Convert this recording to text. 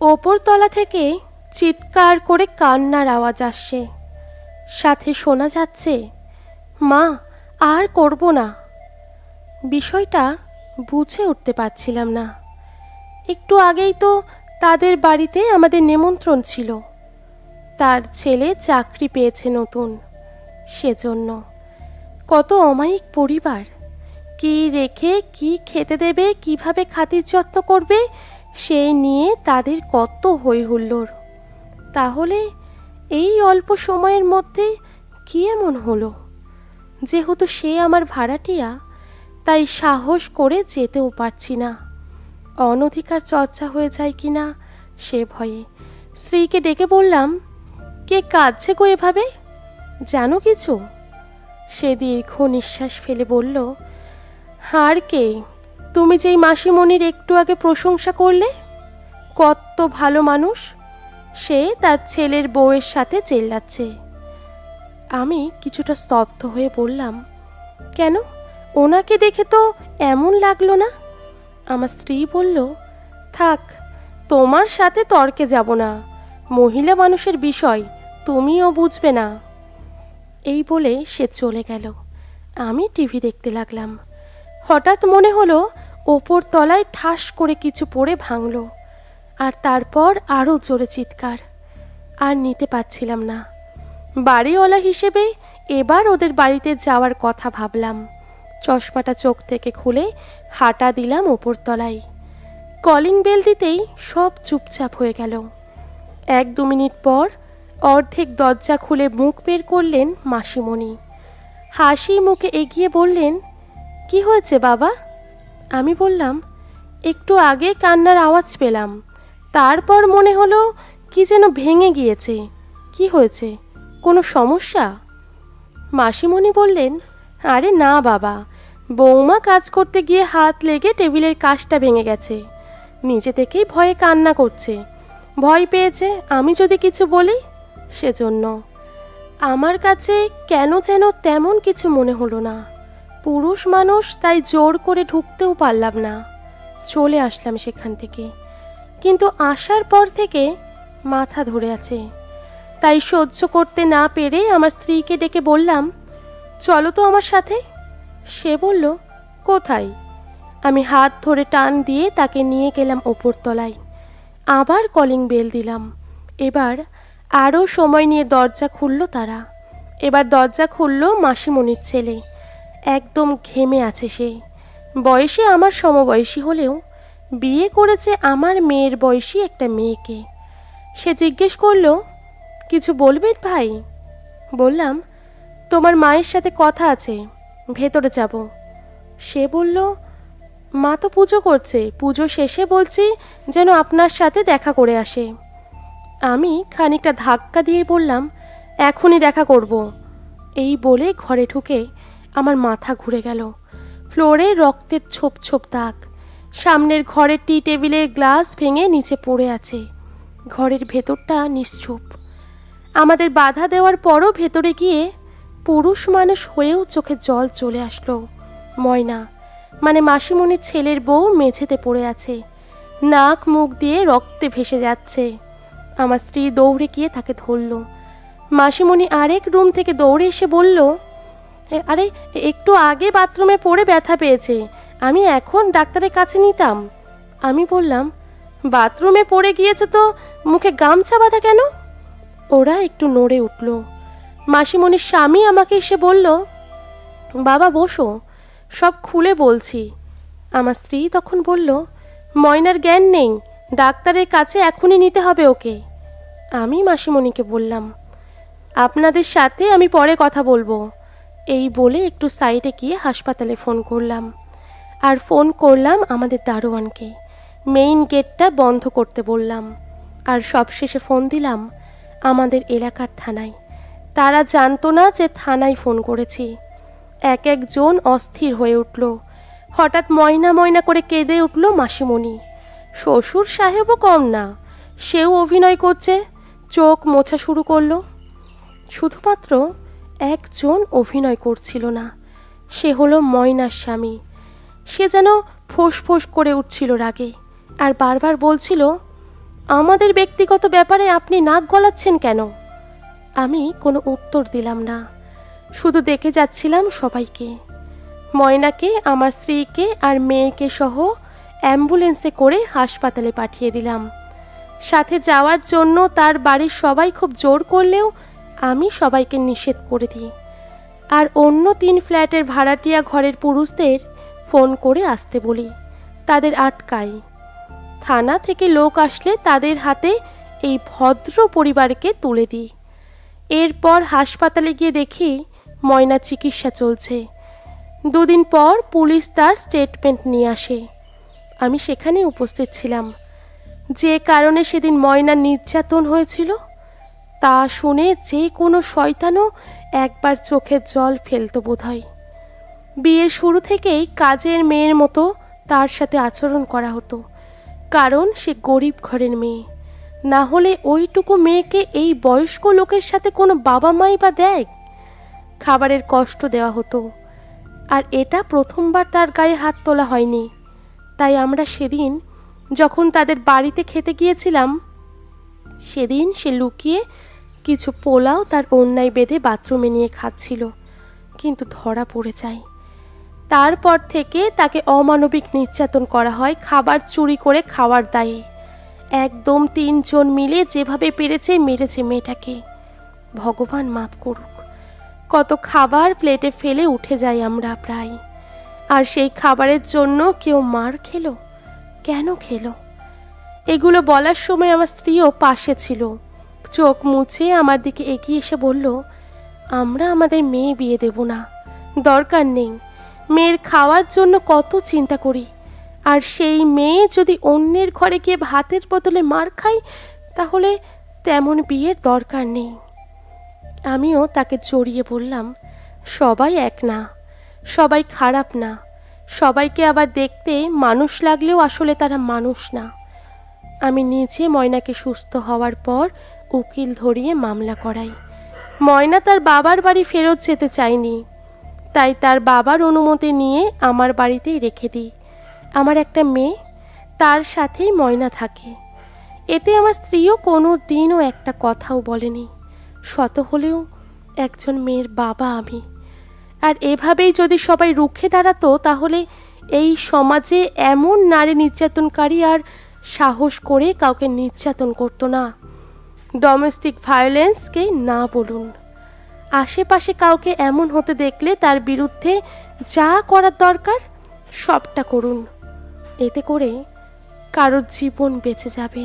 ওপরতলা থেকে চিৎকার করে কান্নার আওয়াজ আসছে, সাথে শোনা যাচ্ছে, মা আর করব না। বিষয়টা বুঝে উঠতে পারছিলাম না। একটু আগেই তো তাদের বাড়িতে আমাদের নিমন্ত্রণ ছিল। তার ছেলে চাকরি পেয়েছে নতুন, সেজন্য। কত অমায়িক পরিবার, কি রেখে কি খেতে দেবে, কিভাবে খাতির যত্ন করবে, সে নিয়ে তাদের কত হই হুল্লোড়। তাহলে এই অল্প সময়ের মধ্যে কি এমন হলো? যেহেতু সে আমার ভাড়াটিয়া, তাই সাহস করে যেতেও পারছি না। অনধিকার চর্চা হয়ে যায় কি না সে ভয়ে স্ত্রীকে ডেকে বললাম, কে কাঁদছে গো এভাবে, জানো কিছু? সে দীর্ঘ নিঃশ্বাস ফেলে বলল, আর কে, তুমি যেই মাসিমণির একটু আগে প্রশংসা করলে, কত ভালো মানুষ, সে তার ছেলের বউয়ের সাথে চেল্লাচ্ছে। আমি কিছুটা স্তব্ধ হয়ে বললাম, কেন, ওনাকে দেখে তো এমন লাগলো না। আমার স্ত্রী বলল, থাক, তোমার সাথে তর্কে যাব না, মহিলা মানুষের বিষয় তুমিও বুঝবে না। এই বলে সে চলে গেল। আমি টিভি দেখতে লাগলাম। হঠাৎ মনে হলো ওপর তলায় ঠাস করে কিছু পড়ে ভাঙল, আর তারপর আরও জোরে চিৎকার। আর নিতে পারছিলাম না। বাড়িওয়ালা হিসেবে এবার ওদের বাড়িতে যাওয়ার কথা ভাবলাম। চশমাটা চোখ থেকে খুলে হাঁটা দিলাম ওপর তলায়। কলিং বেল দিতেই সব চুপচাপ হয়ে গেল। 1-2 মিনিট পর অর্ধেক দরজা খুলে মুখ বের করলেন মাসিমণি। হাসি মুখে এগিয়ে বললেন, কি হয়েছে বাবা? আমি বললাম, একটু আগে কান্নার আওয়াজ পেলাম, তারপর মনে হলো কি যেন ভেঙে গিয়েছে। কি হয়েছে, কোনো সমস্যা? মাসিমণি বললেন, আরে না বাবা, বৌমা কাজ করতে গিয়ে হাত লেগে টেবিলের কাঁচটা ভেঙে গেছে। নিজে থেকেই ভয়ে কান্না করছে, ভয় পেয়েছে আমি যদি কিছু বলি, সেজন্য। আমার কাছে কেন যেন তেমন কিছু মনে হলো না। পুরুষ মানুষ, তাই জোর করে ঢুকতেও পারলাম না। চলে আসলাম সেখান থেকে। কিন্তু আসার পর থেকে মাথা ধরে আছে, তাই সহ্য করতে না পেরে আমার স্ত্রীকে ডেকে বললাম, চলো তো আমার সাথে। সে বলল, কোথায়? আমি হাত ধরে টান দিয়ে তাকে নিয়ে গেলাম ওপরতলায়। আবার কলিং বেল দিলাম। এবার আরও সময় নিয়ে দরজা খুলল তারা। এবার দরজা খুলল মাসিমণির ছেলে। একদম ঘেমে আছে সে। বয়সে আমার সমবয়সী হলেও বিয়ে করেছে আমার মেয়ের বয়সী একটা মেয়েকে। সে জিজ্ঞেস করল, কিছু বলবেন ভাই? বললাম, তোমার মায়ের সাথে কথা আছে, ভেতরে যাব। সে বলল, মা তো পুজো করছে, পুজো শেষে বলছি যেন আপনার সাথে দেখা করে আসে। আমি খানিকটা ধাক্কা দিয়ে বললাম, এখনই দেখা করব। এই বলে ঘরে ঢুকে আমার মাথা ঘুরে গেল। ফ্লোরে রক্তের ছোপ ছোপ দাগ। সামনের ঘরের টি টেবিলের গ্লাস ভেঙে নিচে পড়ে আছে। ঘরের ভেতরটা নিশ্চুপ। আমাদের বাধা দেওয়ার পরও ভেতরে গিয়ে পুরুষ মানুষ হয়েও চোখে জল চলে আসলো। ময়না, মানে মাসিমণির ছেলের বউ, মেঝেতে পড়ে আছে, নাক মুখ দিয়ে রক্তে ভেসে যাচ্ছে। আমার স্ত্রী দৌড়ে গিয়ে তাকে ধরল। মাসিমণি আরেক রুম থেকে দৌড়ে এসে বলল, আরে একটু আগে বাথরুমে পড়ে ব্যথা পেয়েছে, আমি এখন ডাক্তারের কাছে নিতাম। আমি বললাম, বাথরুমে পড়ে গিয়েছে তো মুখে গামছা বাঁধা কেন? ওরা একটু নড়ে উঠল। মাসিমণির স্বামী আমাকে এসে বলল, বাবা বসো, সব খুলে বলছি। আমার স্ত্রী তখন বলল, ময়নার জ্ঞান নেই, ডাক্তারের কাছে এখনই নিতে হবে ওকে। আমি মাসিমণিকে বললাম, আপনাদের সাথে আমি পরে কথা বলবো। এই বলে একটু সাইডে গিয়ে হাসপাতালে ফোন করলাম। আর ফোন করলাম আমাদের দারোয়ানকে, মেইন গেটটা বন্ধ করতে বললাম। আর সবশেষে ফোন দিলাম আমাদের এলাকার থানায়। তারা জানতো না যে থানায় ফোন করেছি। এক একজন অস্থির হয়ে উঠল। হঠাৎ ময়না ময়না করে কেঁদে উঠল মাসিমণি। শ্বশুর সাহেবও কম না, সেও অভিনয় করছে, চোখ মোছা শুরু করলো। শুধুমাত্র একজন অভিনয় করছিল না, সে হলো ময়নার স্বামী। সে যেন ফোঁস ফোঁস করে উঠছিল রাগে, আর বারবার বলছিল, আমাদের ব্যক্তিগত ব্যাপারে আপনি নাক গলাচ্ছেন কেন? আমি কোনো উত্তর দিলাম না, শুধু দেখে যাচ্ছিলাম সবাইকে। ময়নাকে, আমার স্ত্রীকে আর মেয়েকে সহ অ্যাম্বুলেন্সে করে হাসপাতালে পাঠিয়ে দিলাম। সাথে যাওয়ার জন্য তার বাড়ির সবাই খুব জোর করলেও আমি সবাইকে নিষেধ করে দিই, আর অন্য 3 ফ্ল্যাটের ভাড়াটিয়া ঘরের পুরুষদের ফোন করে আসতে বলি, তাদের আটকাই। থানা থেকে লোক আসলে তাদের হাতে এই ভদ্র পরিবারকে তুলে দিই। এরপর হাসপাতালে গিয়ে দেখি ময়না চিকিৎসা চলছে। 2 দিন পর পুলিশ তার স্টেটমেন্ট নিয়ে আসে। আমি সেখানে উপস্থিত ছিলাম। যে কারণে সেদিন ময়না নির্যাতন হয়েছিল তা শুনে যে কোনো শয়তানও একবার চোখের জল ফেলত বোধহয়। বিয়ের শুরু থেকেই কাজের মেয়ের মতো তার সাথে আচরণ করা হতো, কারণ সে গরিব ঘরের মেয়ে। না হলে ওইটুকু মেয়েকে এই বয়স্ক লোকের সাথে কোনো বাবা মাই বা দেয়? খাবারের কষ্ট দেওয়া হতো, আর এটা প্রথমবার তার গায়ে হাত তোলা হয়নি। তাই আমরা সেদিন যখন তাদের বাড়িতে খেতে গিয়েছিলাম, সেদিন সে লুকিয়ে কিছু পোলাও তার ওড়নায় বেঁধে বাথরুমে নিয়ে খাচ্ছিল, কিন্তু ধরা পড়ে যায়। তারপর থেকে তাকে অমানবিক নির্যাতন করা হয় খাবার চুরি করে খাওয়ার দায়ে। একদম 3 জন মিলে যেভাবে পেরেছে মেরেছে মেয়েটাকে। ভগবান মাফ করুক। কত খাবার প্লেটে ফেলে উঠে যাই আমরা প্রায়, আর সেই খাবারের জন্য কেউ মার খেলো? কেন খেলো? এগুলো বলার সময় আমার স্ত্রীও পাশে ছিল। চোখ মুছে আমার দিকে এগিয়ে এসে বলল, আমরা আমাদের মেয়ে বিয়ে দেব না, দরকার নেই। মেয়ের খাওয়ার জন্য কত চিন্তা করি, আর সেই মেয়ে যদি অন্যের ঘরে গিয়ে ভাতের বদলে মার খায়, তাহলে তেমন বিয়ের দরকার নেই। আমিও তাকে জড়িয়ে বললাম, সবাই এক না, সবাই খারাপ না। সবাইকে আবার দেখতে মানুষ লাগলেও আসলে তারা মানুষ না। আমি নিজে ময়নাকে সুস্থ হওয়ার পর উকিল ধরিয়ে মামলা করাই। ময়না তার বাবার বাড়ি ফেরত যেতে চায়নি, তাই তার বাবার অনুমতি নিয়ে আমার বাড়িতেই রেখে দিই। আমার একটা মেয়ে, তার সাথেই ময়না থাকে। এতে আমার স্ত্রীও কোনো দিনও একটা কথাও বলেনি। শত হলেও একজন মেয়ের বাবা আমি। আর এভাবেই যদি সবাই রুখে দাঁড়াতো, তাহলে এই সমাজে এমন নারী নির্যাতনকারী আর সাহস করে কাউকে নির্যাতন করতো না। ডোমেস্টিক ভায়োলেন্সকে না বলুন। আশেপাশে কাউকে এমন হতে দেখলে তার বিরুদ্ধে যা করার দরকার সবটা করুন। এতে করে কারোর জীবন বেঁচে যাবে।